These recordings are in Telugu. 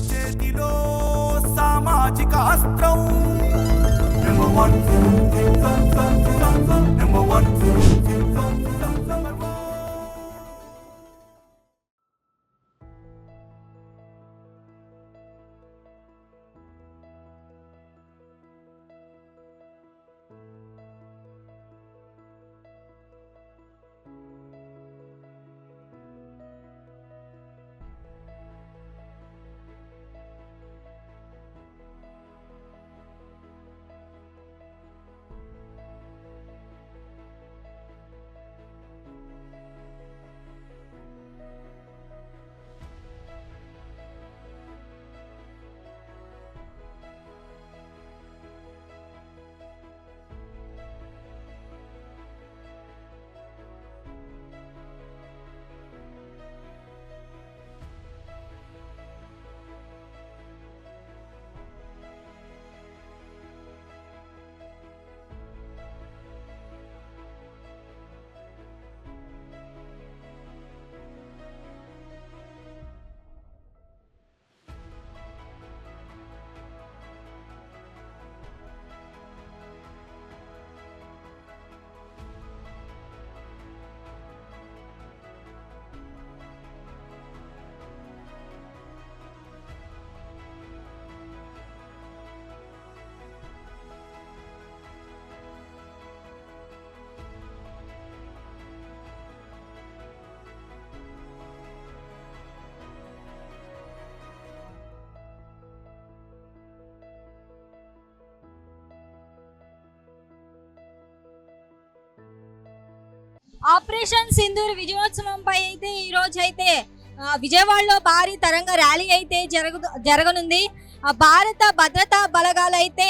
చేతిలో సామాజిక అస్త్రం నెంబర్ 1 ఆపరేషన్ సింధూర్ విజయోత్సవంపై అయితే ఈ రోజు అయితే విజయవాడలో భారీ తరంగ ర్యాలీ అయితే జరగనుంది. భారత భద్రతా బలగాలు అయితే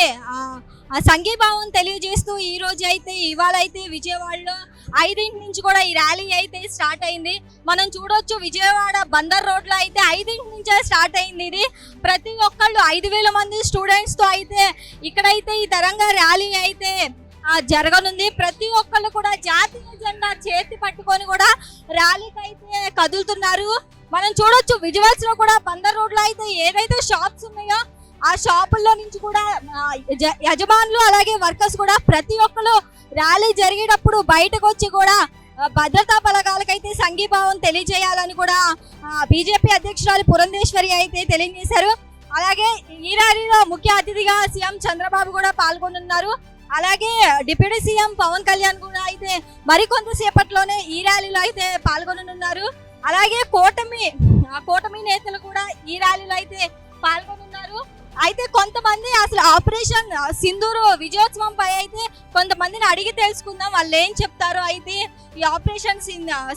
సంఘీభావం తెలియజేస్తూ ఈ రోజు అయితే ఇవాళ అయితే విజయవాడలో 5 నుంచి కూడా ఈ ర్యాలీ అయితే స్టార్ట్ అయింది. మనం చూడొచ్చు విజయవాడ బందర్ రోడ్లో అయితే 5 నుంచే స్టార్ట్ అయింది. ఇది ప్రతి ఒక్కళ్ళు 5,000 మంది స్టూడెంట్స్ తో అయితే ఇక్కడైతే ఈ తరంగ ర్యాలీ అయితే జరగనుంది. ప్రతి ఒక్కళ్ళు కూడా జాతీయ జెండా చేతి పట్టుకొని కూడా ర్యాలీకి అయితే కదులుతున్నారు. మనం చూడొచ్చు విజువల్స్ లో కూడా బందర్ రోడ్ లో అయితే ఏదైతే షాప్స్ ఉన్నాయో ఆ షాపుల్లో నుంచి కూడా యజమానులు అలాగే వర్కర్స్ కూడా ప్రతి ఒక్కరు ర్యాలీ జరిగేటప్పుడు బయటకు వచ్చి కూడా భద్రతా బలగాలకైతే సంఘీభావం తెలియజేయాలని కూడా బీజేపీ అధ్యక్షురాలు పురంధేశ్వరి అయితే తెలియజేశారు. అలాగే ఈ ర్యాలీలో ముఖ్య అతిథిగా సీఎం చంద్రబాబు కూడా పాల్గొనున్నారు. అలాగే డిప్యూటీ సీఎం పవన్ కళ్యాణ్ కూడా అయితే మరికొంతసేపట్లోనే ఈ ర్యాలీలో అయితే పాల్గొనున్నారు. అలాగే కూటమి నేతలు కూడా ఈ ర్యాలీలో అయితే పాల్గొనున్నారు. అయితే కొంతమంది అసలు ఆపరేషన్ సింధూర్ విజయోత్సవం పై అయితే కొంతమందిని అడిగి తెలుసుకుందాం వాళ్ళు ఏం చెప్తారో. అయితే ఈ ఆపరేషన్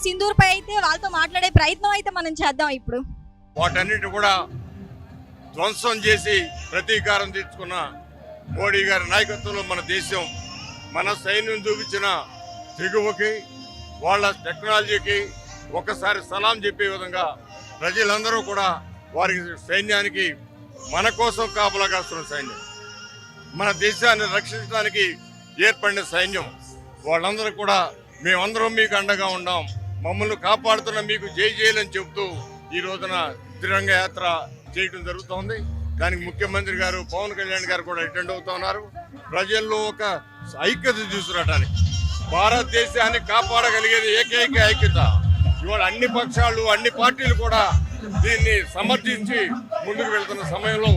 సింధూర్ పై అయితే వాళ్ళతో మాట్లాడే ప్రయత్నం అయితే మనం చేద్దాం. ఇప్పుడు వాటన్నిటి కూడా ధ్వంసం చేసి ప్రతీకారం తీర్చుకున్న మోడీ గారి నాయకత్వంలో మన దేశం మన సైన్యం చూపించిన తెగువకి వాళ్ళ టెక్నాలజీకి ఒకసారి సలాం చెప్పే విధంగా ప్రజలందరూ కూడా వారి సైన్యానికి మన కోసం కాపలా కాస్తున్న సైన్యం, మన దేశాన్ని రక్షించడానికి ఏర్పడిన సైన్యం, వాళ్ళందరూ కూడా మేమందరం మీకు అండగా ఉన్నాం, మమ్మల్ని కాపాడుతున్న మీకు జై జైలని చెబుతూ ఈ రోజున తిరంగ యాత్ర చేయడం జరుగుతోంది. దానికి ముఖ్యమంత్రి గారు పవన్ కళ్యాణ్ గారు కూడా అటెండ్ అవుతున్నారు. ప్రజల్లో ఒక ఐక్యత తీసుకురావడానికి, భారతదేశాన్ని కాపాడగలిగేది ఏకైక ఐక్యత. ఇవాళ అన్ని పక్షాలు అన్ని పార్టీలు కూడా దీన్ని సమర్థించి ముందుకు వెళ్తున్న సమయంలో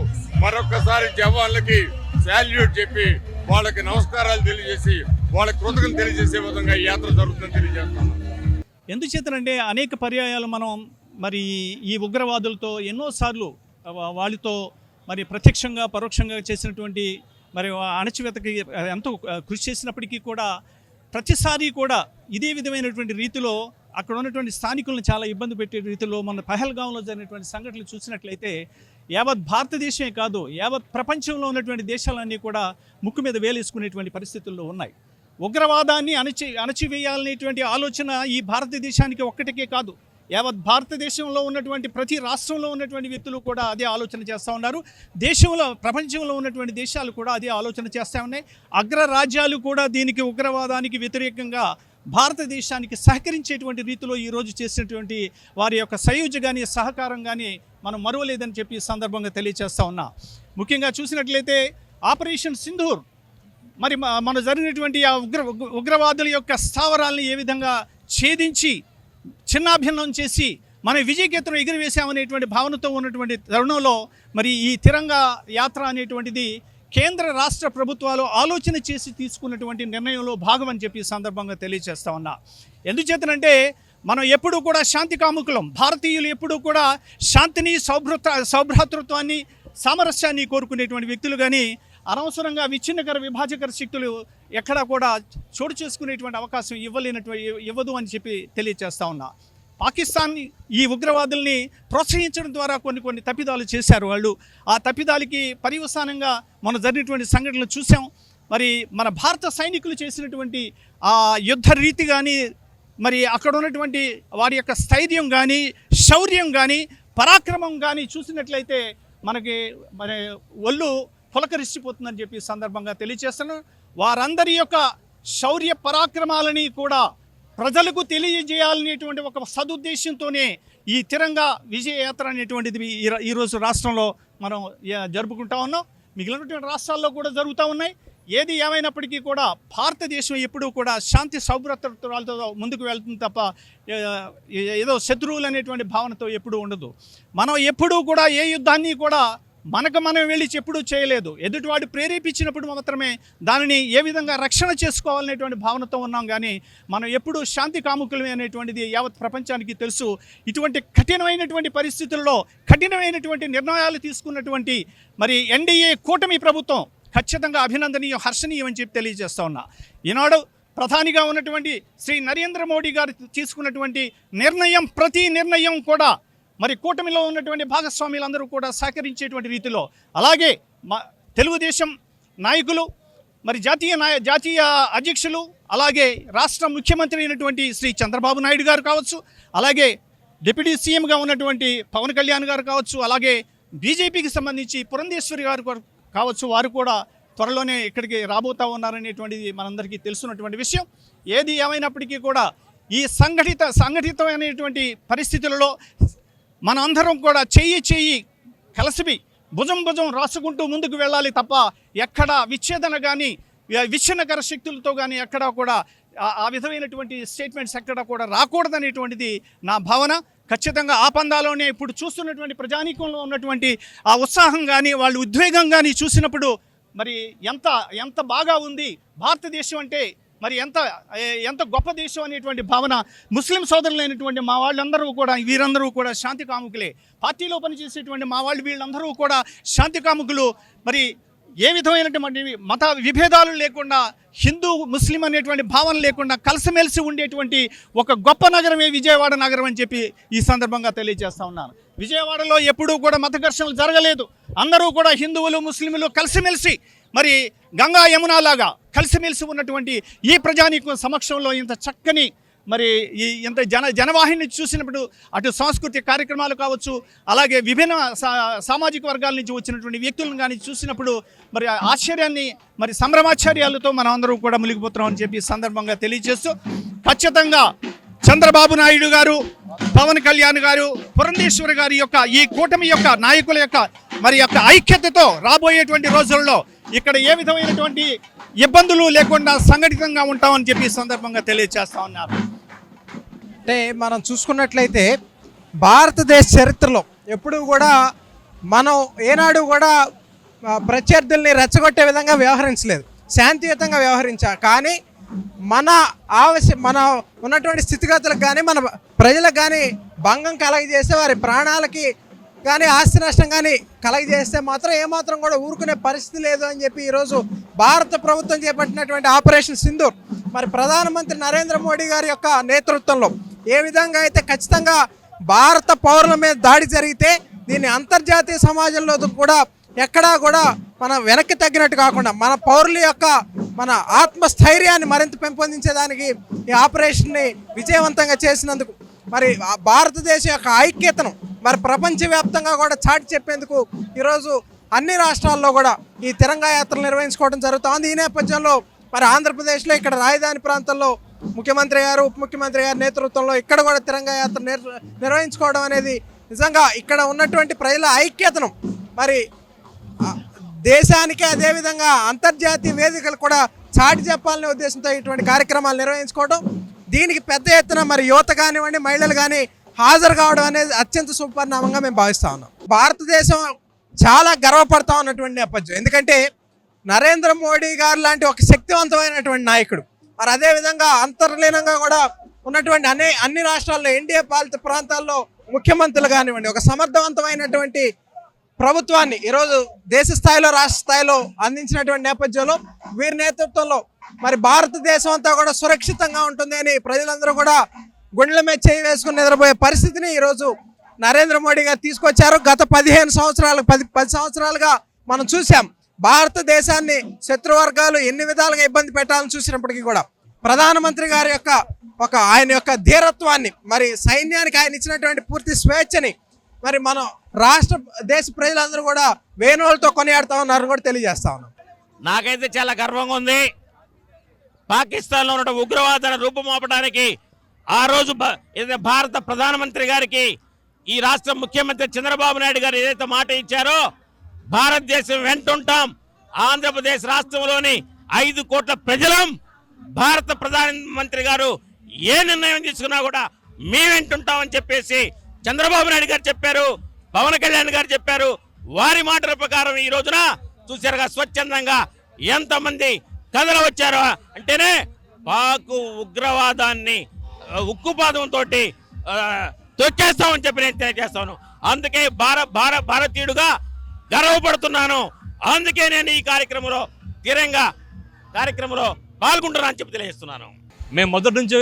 మరొక్కసారి జవాన్లకి శాల్యూట్ చెప్పి వాళ్ళకి నమస్కారాలు తెలియజేసి వాళ్ళ కృతజ్ఞతలు తెలియజేసే విధంగా ఈ యాత్ర జరుగుతుందని తెలియజేస్తున్నాం. ఎందుచేతనంటే అనేక పర్యాయాలు మనం మరి ఈ ఉగ్రవాదులతో ఎన్నోసార్లు వాళ్ళతో మరి ప్రత్యక్షంగా పరోక్షంగా చేసినటువంటి మరి అణచివేతకి ఎంతో కృషి చేసినప్పటికీ కూడా ప్రతిసారి కూడా ఇదే విధమైనటువంటి రీతిలో అక్కడ ఉన్నటువంటి స్థానికులను చాలా ఇబ్బంది పెట్టే రీతిలో మన పహల్గాంలో జరిగినటువంటి సంఘటనలు చూసినట్లయితే యావత్ భారతదేశమే కాదు యావత్ ప్రపంచంలో ఉన్నటువంటి దేశాలన్నీ కూడా ముక్కు మీద వేలేసుకునేటువంటి పరిస్థితుల్లో ఉన్నాయి. ఉగ్రవాదాన్ని అణచివేయాలనేటువంటి ఆలోచన ఈ భారతదేశానికి ఒక్కటికే కాదు, యావత్ భారతదేశంలో ఉన్నటువంటి ప్రతి రాష్ట్రంలో ఉన్నటువంటి వ్యక్తులు కూడా అదే ఆలోచన చేస్తూ ఉన్నారు. ప్రపంచంలో ఉన్నటువంటి దేశాలు కూడా అదే ఆలోచన చేస్తూ ఉన్నాయి. అగ్రరాజ్యాలు కూడా దీనికి ఉగ్రవాదానికి వ్యతిరేకంగా భారతదేశానికి సహకరించేటువంటి రీతిలో ఈరోజు చేసినటువంటి వారి యొక్క సయోధ్య కానీ సహకారం కానీ మనం మరువలేదని చెప్పి ఈ సందర్భంగా తెలియజేస్తా ఉన్నా. ముఖ్యంగా చూసినట్లయితే ఆపరేషన్ సింధూర్ మరి మన జరిగినటువంటి ఆ ఉగ్రవాదుల యొక్క స్థావరాలను ఏ విధంగా ఛేదించి చిన్నాభిన్నం చేసి మన విజయకేతనం ఎగురవేశామనేటువంటి భావనతో ఉన్నటువంటి తరుణంలో మరి ఈ తిరంగా యాత్ర అనేటువంటిది కేంద్ర రాష్ట్ర ప్రభుత్వాలు ఆలోచన చేసి తీసుకున్నటువంటి నిర్ణయంలో భాగం అని చెప్పి సందర్భంగా తెలియజేస్తా ఉన్నా. ఎందుచేతనంటే మనం ఎప్పుడూ కూడా శాంతి కాముకులం. భారతీయులు ఎప్పుడూ కూడా శాంతిని, సౌభ్రాతృత్వాన్ని, సామరస్యాన్ని కోరుకునేటువంటి వ్యక్తులు. కానీ అనవసరంగా విచ్ఛిన్నకర విభాజకర శక్తులు ఎక్కడా కూడా చోటు చేసుకునేటువంటి అవకాశం ఇవ్వదు అని చెప్పి తెలియజేస్తా ఉన్నా. పాకిస్తాన్ ఈ ఉగ్రవాదుల్ని ప్రోత్సహించడం ద్వారా కొన్ని తప్పిదాలు చేశారు వాళ్ళు. ఆ తప్పిదాలకి పర్యవసానంగా మనం జరిగినటువంటి సంఘటనలు చూసాం. మరి మన భారత సైనికులు చేసినటువంటి ఆ యుద్ధ రీతి కానీ, మరి అక్కడ ఉన్నటువంటి వారి యొక్క స్థైర్యం కానీ, శౌర్యం కానీ, పరాక్రమం కానీ చూసినట్లయితే మనకి మరి ఒళ్ళు పులకరిసిపోతుందని చెప్పి సందర్భంగా తెలియజేస్తున్నాను. వారందరి యొక్క శౌర్య పరాక్రమాలని కూడా ప్రజలకు తెలియజేయాలనేటువంటి ఒక సదుద్దేశంతోనే ఈ తిరంగా విజయయాత్ర అనేటువంటిది ఈరోజు రాష్ట్రంలో మనం జరుపుకుంటా ఉన్నాం. మిగిలినటువంటి రాష్ట్రాల్లో కూడా జరుగుతూ ఉన్నాయి. ఏది ఏమైనప్పటికీ కూడా భారతదేశం ఎప్పుడూ కూడా శాంతి సౌభ్రతలతో ముందుకు వెళ్తుంది తప్ప ఏదో శత్రువులు అనేటువంటి భావనతో ఎప్పుడూ ఉండదు. మనం ఎప్పుడూ కూడా ఏ యుద్ధాన్ని కూడా మనం వెళ్ళి ఎప్పుడూ చేయలేదు. ఎదుటివాడు ప్రేరేపించినప్పుడు మాత్రమే దానిని ఏ విధంగా రక్షణ చేసుకోవాలనేటువంటి భావనతో ఉన్నాం. కానీ మనం ఎప్పుడూ శాంతి కాముకులమే అనేటువంటిది యావత్ ప్రపంచానికి తెలుసు. ఇటువంటి కఠినమైనటువంటి పరిస్థితుల్లో కఠినమైనటువంటి నిర్ణయాలు తీసుకున్నటువంటి మరి ఎన్డీఏ కూటమి ప్రభుత్వం ఖచ్చితంగా అభినందనీయం, హర్షణీయం అని చెప్పి తెలియజేస్తా ఉన్నా. ఈనాడు ప్రధానిగా ఉన్నటువంటి శ్రీ నరేంద్ర మోడీ గారు తీసుకున్నటువంటి ప్రతి నిర్ణయం కూడా మరి కూటమిలో ఉన్నటువంటి భాగస్వాములందరూ కూడా సహకరించేటువంటి రీతిలో, అలాగే తెలుగుదేశం నాయకులు, మరి జాతీయ అధ్యక్షులు, అలాగే రాష్ట్ర ముఖ్యమంత్రి అయినటువంటి శ్రీ చంద్రబాబు నాయుడు గారు కావచ్చు, అలాగే డిప్యూటీ సీఎంగా ఉన్నటువంటి పవన్ కళ్యాణ్ గారు కావచ్చు, అలాగే బీజేపీకి సంబంధించి పురంధేశ్వరి గారు కావచ్చు, వారు కూడా త్వరలోనే ఇక్కడికి రాబోతా ఉన్నారనేటువంటిది మనందరికీ తెలుసున్నటువంటి విషయం. ఏది ఏమైనప్పటికీ కూడా ఈ సంఘటితమైనటువంటి పరిస్థితులలో మన అందరం కూడా చెయ్యి కలిసి భుజం రాసుకుంటూ ముందుకు వెళ్ళాలి తప్ప ఎక్కడ విచ్ఛేదన కానీ, విచ్ఛిన్నకర శక్తులతో కానీ ఎక్కడా కూడా ఆ విధమైనటువంటి స్టేట్మెంట్స్ ఎక్కడా కూడా రాకూడదనేటువంటిది నా భావన. ఖచ్చితంగా ఆ పందాలోనే ఇప్పుడు చూస్తున్నటువంటి ప్రజానీకంలో ఉన్నటువంటి ఆ ఉత్సాహం కానీ, వాళ్ళు ఉద్వేగం కానీ చూసినప్పుడు మరి ఎంత బాగా ఉంది భారతదేశం అంటే, మరి ఎంత గొప్ప దేశం అనేటువంటి భావన ముస్లిం సోదరులైనటువంటి మా వాళ్ళందరూ కూడా, వీరందరూ కూడా శాంతి కాముకులే. పార్టీలో పనిచేసేటువంటి మా వాళ్ళు వీళ్ళందరూ కూడా శాంతి కాముకులు. మరి ఏ విధమైనటువంటి మత విభేదాలు లేకుండా, హిందూ ముస్లిం అనేటువంటి భావన లేకుండా కలిసిమెలిసి ఉండేటువంటి ఒక గొప్ప నగరమే విజయవాడ నగరం అని చెప్పి ఈ సందర్భంగా తెలియజేస్తా ఉన్నాను. విజయవాడలో ఎప్పుడూ కూడా మత ఘర్షణలు జరగలేదు. అందరూ కూడా హిందువులు ముస్లింలు కలిసిమెలిసి మరి గంగా యమునాలాగా కలిసిమెలిసి ఉన్నటువంటి ఈ ప్రజానీకం సమక్షంలో ఇంత చక్కని మరి ఇంత జనవాహిని చూసినప్పుడు అటు సాంస్కృతిక కార్యక్రమాలు కావచ్చు, అలాగే విభిన్న సామాజిక వర్గాల నుంచి వచ్చినటువంటి వ్యక్తులను కానీ చూసినప్పుడు మరి ఆశ్చర్యాన్ని, మరి సంభ్రమాశ్చర్యాలతో మనం అందరూ కూడా మునిగిపోతున్నాం అని చెప్పి సందర్భంగా తెలియజేస్తూ, ఖచ్చితంగా చంద్రబాబు నాయుడు గారు, పవన్ కళ్యాణ్ గారు, పురంధేశ్వరి గారి యొక్క ఈ కూటమి యొక్క నాయకుల యొక్క మరి యొక్క ఐక్యతతో రాబోయేటువంటి రోజుల్లో ఇక్కడ ఏ విధమైనటువంటి ఇబ్బందులు లేకుండా సంఘటితంగా ఉంటామని చెప్పి సందర్భంగా తెలియజేస్తా ఉన్నారు. అంటే మనం చూసుకున్నట్లయితే భారతదేశ చరిత్రలో ఎప్పుడూ కూడా మనం ఏనాడు కూడా ప్రత్యర్థుల్ని రెచ్చగొట్టే విధంగా వ్యవహరించలేదు, శాంతియుతంగా వ్యవహరించా. కానీ మన ఉన్నటువంటి స్థితిగతులకు కానీ, మన ప్రజలకు కానీ భంగం కలగజేస్తే, వారి ప్రాణాలకి కానీ ఆస్తి నష్టం కానీ కలగజేస్తే మాత్రం ఏమాత్రం కూడా ఊరుకునే పరిస్థితి లేదు అని చెప్పి ఈరోజు భారత ప్రభుత్వం చేపట్టినటువంటి ఆపరేషన్ సింధూర్ మరి ప్రధానమంత్రి నరేంద్ర మోడీ గారి యొక్క నేతృత్వంలో ఏ విధంగా అయితే ఖచ్చితంగా భారత పౌరుల మీద దాడి జరిగితే దీన్ని అంతర్జాతీయ సమాజంలో కూడా ఎక్కడా కూడా మనం వెనక్కి తగ్గినట్టు కాకుండా మన పౌరుల యొక్క మన ఆత్మస్థైర్యాన్ని మరింత పెంపొందించేదానికి ఈ ఆపరేషన్ని విజయవంతంగా చేసినందుకు మరి భారతదేశం యొక్క ఐక్యతను మరి ప్రపంచవ్యాప్తంగా కూడా చాటి చెప్పేందుకు ఈరోజు అన్ని రాష్ట్రాల్లో కూడా ఈ తిరంగా యాత్రలు నిర్వహించుకోవడం జరుగుతుంది. ఈ నేపథ్యంలో మరి ఆంధ్రప్రదేశ్లో ఇక్కడ రాజధాని ప్రాంతంలో ముఖ్యమంత్రి గారు, ఉప ముఖ్యమంత్రి గారి నేతృత్వంలో ఇక్కడ కూడా తిరంగా యాత్ర నిర్వహించుకోవడం అనేది నిజంగా ఇక్కడ ఉన్నటువంటి ప్రజల ఐక్యతను మరి దేశానికి అదేవిధంగా అంతర్జాతీయ వేదికలు కూడా చాటి చెప్పాలనే ఉద్దేశంతో ఇటువంటి కార్యక్రమాలు నిర్వహించుకోవడం, దీనికి పెద్ద ఎత్తున మరి యువత కానివ్వండి మహిళలు కానీ హాజరు కావడం అనేది అత్యంత సుపరిణామంగా మేము భావిస్తా ఉన్నాం. భారతదేశం చాలా గర్వపడతా ఉన్నటువంటి నేపథ్యం, ఎందుకంటే నరేంద్ర మోడీ గారు లాంటి ఒక శక్తివంతమైనటువంటి నాయకుడు, మరి అదేవిధంగా అంతర్లీనంగా కూడా ఉన్నటువంటి అన్ని రాష్ట్రాల్లో ఎన్డీఏ పాలిత ప్రాంతాల్లో ముఖ్యమంత్రులు కానివ్వండి ఒక సమర్థవంతమైనటువంటి ప్రభుత్వాన్ని ఈరోజు దేశ స్థాయిలో రాష్ట్ర స్థాయిలో అందించినటువంటి నేపథ్యంలో వీరి నేతృత్వంలో మరి భారతదేశం అంతా కూడా సురక్షితంగా ఉంటుంది అని ప్రజలందరూ కూడా గుండెల మీద చేయి వేసుకుని నిద్రపోయే పరిస్థితిని ఈరోజు నరేంద్ర మోడీ గారు తీసుకొచ్చారు. గత 10 సంవత్సరాలుగా మనం చూసాం భారతదేశాన్ని శత్రువర్గాలు ఎన్ని విధాలుగా ఇబ్బంది పెట్టాలని చూసినప్పటికీ కూడా ప్రధానమంత్రి గారి యొక్క ఆయన యొక్క ధీరత్వాన్ని మరి సైన్యానికి ఆయన ఇచ్చినటువంటి పూర్తి స్వేచ్ఛని మరి మనం దేశ ప్రజలందరూ కూడా వేణువులతో కొనియాడుతా ఉన్నారని కూడా తెలియజేస్తా ఉన్నాం. నాకైతే చాలా గర్వంగా ఉంది. పాకిస్తాన్లో ఉన్న ఉగ్రవాదాన్ని రూపుమాపడానికి ఆ రోజు భారత ప్రధానమంత్రి గారికి ఈ రాష్ట్ర ముఖ్యమంత్రి చంద్రబాబు నాయుడు గారు ఏదైతే మాట ఇచ్చారో భారతదేశం వెంటుంటాం, ఆంధ్రప్రదేశ్ రాష్ట్రంలోని 5 కోట్ల ప్రజలం భారత ప్రధానమంత్రి గారు ఏ నిర్ణయం తీసుకున్నా కూడా మీ వెంటుంటామని చెప్పేసి చంద్రబాబు నాయుడు గారు చెప్పారు, పవన్ కళ్యాణ్ గారు చెప్పారు. వారి మాటల ప్రకారం ఈ రోజున చూసారుగా స్వచ్ఛందంగా ఎంతమంది కథలు వచ్చారో అంటేనే పాకు ఉగ్రవాదాన్ని ఉక్కుపాదంతో తొక్కేస్తామని చెప్పి నేను తెలియజేస్తాను. అందుకే భారతీయుడుగా గర్వపడుతున్నాను. అందుకే నేను ఈ కార్యక్రమంలో పాల్గొంటున్నా అని చెప్పి తెలియజేస్తున్నాను. మేము మొదటి నుంచి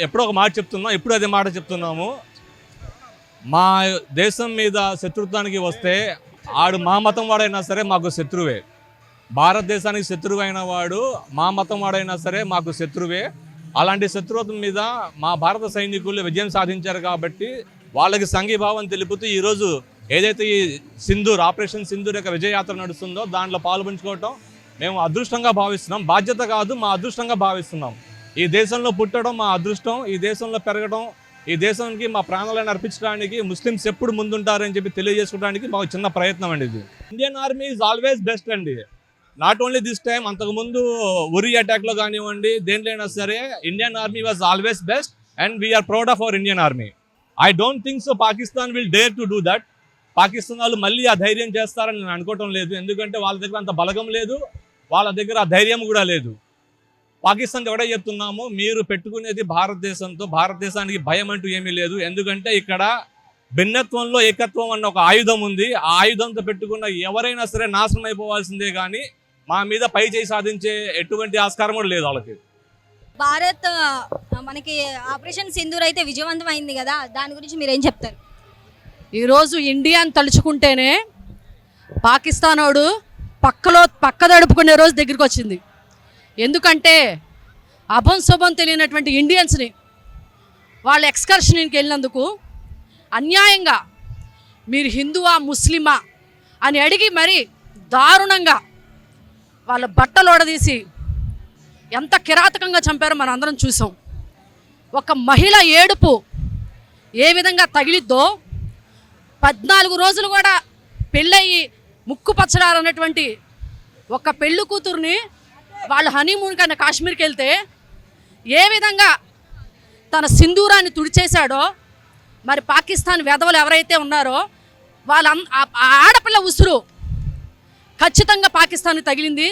ఎప్పుడో ఒక మాట చెప్తున్నాం, ఇప్పుడు అదే మాట చెప్తున్నాము. మా దేశం మీద శత్రుత్వానికి వస్తే ఆడు మా మతం వాడైనా సరే మాకు శత్రువే. భారతదేశానికి శత్రువు అయిన వాడు మా మతం వాడైనా సరే మాకు శత్రువే. అలాంటి శత్రుత్వం మీద మా భారత సైనికులు విజయం సాధించారు కాబట్టి వాళ్ళకి సంఘీభావం తెలుపుతూ ఈరోజు ఏదైతే ఈ ఆపరేషన్ సింధూర్ యొక్క విజయయాత్ర నడుస్తుందో దాంట్లో పాల్పంచుకోవటం మేము అదృష్టంగా భావిస్తున్నాం. బాధ్యత కాదు, మా అదృష్టంగా భావిస్తున్నాం. ఈ దేశంలో పుట్టడం మా అదృష్టం, ఈ దేశంలో పెరగడం, ఈ దేశానికి మా ప్రాణాలను అర్పించడానికి ముస్లిమ్స్ ఎప్పుడు ముందుంటారని చెప్పి తెలియజేసుకోవడానికి మాకు చిన్న ప్రయత్నం అండి ఇది. Indian army is always best అండి. నాట్ ఓన్లీ దిస్ టైం, అంతకుముందు ఉరి అటాక్లో కానివ్వండి దేంట్లో అయినా సరే Indian army was always best and we are proud of our Indian army. I don't think so Pakistan will dare to do that. Pakistan వాళ్ళు మళ్ళీ ఆ ధైర్యం చేస్తారని నేను అనుకోవటం లేదు, ఎందుకంటే వాళ్ళ దగ్గర అంత బలగం లేదు, వాళ్ళ దగ్గర ఆ ధైర్యం కూడా లేదు. పాకిస్తాన్కి ఎవడే చెప్తున్నామో మీరు పెట్టుకునేది భారతదేశంతో, భారతదేశానికి భయం అంటూ ఏమీ లేదు. ఎందుకంటే ఇక్కడ భిన్నత్వంలో ఏకత్వం అన్న ఒక ఆయుధం ఉంది. ఆ ఆయుధంతో పెట్టుకున్న ఎవరైనా సరే నాశనం అయిపోవాల్సిందే, కానీ మా మీద పై చేయి సాధించే ఎటువంటి ఆస్కారం కూడా లేదు వాళ్ళకి. భారత్ మనకి ఆపరేషన్ సింధూర్ అయితే విజయవంతం అయింది కదా, దాని గురించి మీరు ఏం చెప్తారు? ఈరోజు ఇండియాని తలుచుకుంటేనే పాకిస్తానోడు పక్క దడుపుకునే రోజు దగ్గరికి వచ్చింది. ఎందుకంటే అభం శుభం తెలియనటువంటి ఇండియన్స్ని వాళ్ళు ఎక్స్కర్షన్కి వెళ్ళినందుకు అన్యాయంగా మీరు హిందువా ముస్లిమా అని అడిగి మరీ దారుణంగా వాళ్ళ బట్టలు ఓడదీసి ఎంత కిరాతకంగా చంపారో మనం అందరం చూసాం. ఒక మహిళ ఏడుపు ఏ విధంగా తగిలిద్దో, 14 రోజులు కూడా పెళ్ళయి ముక్కు పచ్చడారన్నటువంటి ఒక పెళ్ళి కూతుర్ని వాళ్ళు హనీమూన్ కన్నా కాశ్మీర్కి వెళ్తే ఏ విధంగా తన సింధూరాన్ని తుడిచేశాడో, మరి పాకిస్తాన్ వెధవలు ఎవరైతే ఉన్నారో వాళ్ళ ఆడపిల్ల ఉసురు ఖచ్చితంగా పాకిస్తాన్కి తగిలింది.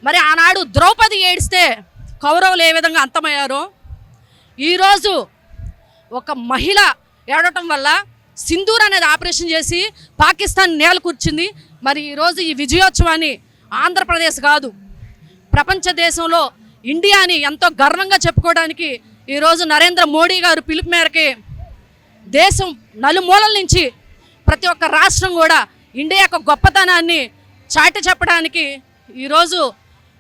మరి ఆనాడు ద్రౌపది ఏడిస్తే కౌరవులు ఏ విధంగా అంతమయ్యారో, ఈరోజు ఒక మహిళ ఏడవటం వల్ల సింధూర్ అనేది ఆపరేషన్ చేసి పాకిస్తాన్ నేల కూర్చుంది. మరి ఈరోజు ఈ విజయోత్సవాన్ని ఆంధ్రప్రదేశ్ కాదు ప్రపంచ దేశంలో ఇండియాని ఎంతో గర్వంగా చెప్పుకోవడానికి ఈరోజు నరేంద్ర మోడీ గారు పిలుపు మేరకి దేశం నలుమూలల నుంచి ప్రతి ఒక్క రాష్ట్రం కూడా ఇండియా యొక్క గొప్పతనాన్ని చాటి చెప్పడానికి ఈరోజు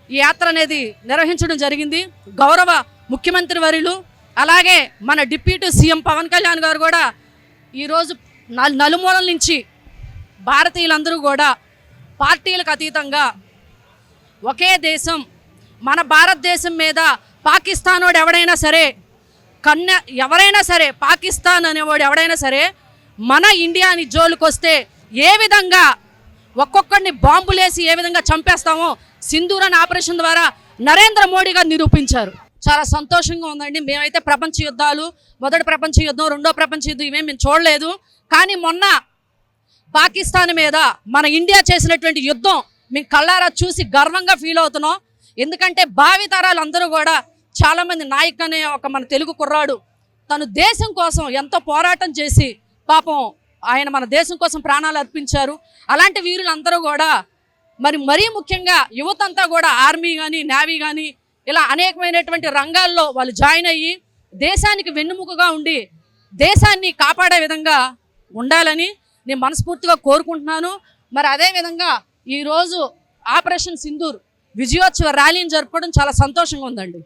ఈ యాత్ర అనేది నిర్వహించడం జరిగింది. గౌరవ ముఖ్యమంత్రి వర్యులు అలాగే మన డిప్యూటీ సీఎం పవన్ కళ్యాణ్ గారు కూడా ఈరోజు నలుమూలల నుంచి భారతీయులందరూ కూడా పార్టీలకు అతీతంగా ఒకే దేశం, మన భారతదేశం మీద పాకిస్తానోడు ఎవడైనా సరే ఎవరైనా సరే పాకిస్తాన్ అనేవాడు ఎవడైనా సరే మన ఇండియాని జోలికొస్తే ఏ విధంగా ఒక్కొక్కడిని బాంబులేసి ఏ విధంగా చంపేస్తామో సింధూరన్ ఆపరేషన్ ద్వారా నరేంద్ర మోడీ గారు నిరూపించారు. చాలా సంతోషంగా ఉందండి. మేమైతే ప్రపంచ యుద్ధాలు, మొదటి ప్రపంచ యుద్ధం, రెండో ప్రపంచ యుద్ధం ఇవేం మేము చూడలేదు. కానీ మొన్న పాకిస్తాన్ మీద మన ఇండియా చేసినటువంటి యుద్ధం మేము కళ్ళారా చూసి గర్వంగా ఫీల్ అవుతున్నాం. ఎందుకంటే భావితరాలు అందరూ కూడా చాలామంది నాయక్ అనే ఒక మన తెలుగు కుర్రాడు తను దేశం కోసం ఎంతో పోరాటం చేసి పాపం ఆయన మన దేశం కోసం ప్రాణాలు అర్పించారు. అలాంటి వీరులందరూ కూడా మరీ ముఖ్యంగా యువతంతా కూడా ఆర్మీ కానీ, నేవీ కానీ ఇలా అనేకమైనటువంటి రంగాల్లో వాళ్ళు జాయిన్ అయ్యి దేశానికి వెన్నుముకగా ఉండి దేశాన్ని కాపాడే విధంగా ఉండాలని నేను మనస్ఫూర్తిగా కోరుకుంటున్నాను. మరి అదేవిధంగా ఈరోజు ఆపరేషన్ సింధూర్ విజయోత్సవ ర్యాలీని జరుపుకోవడం చాలా సంతోషంగా ఉందండి.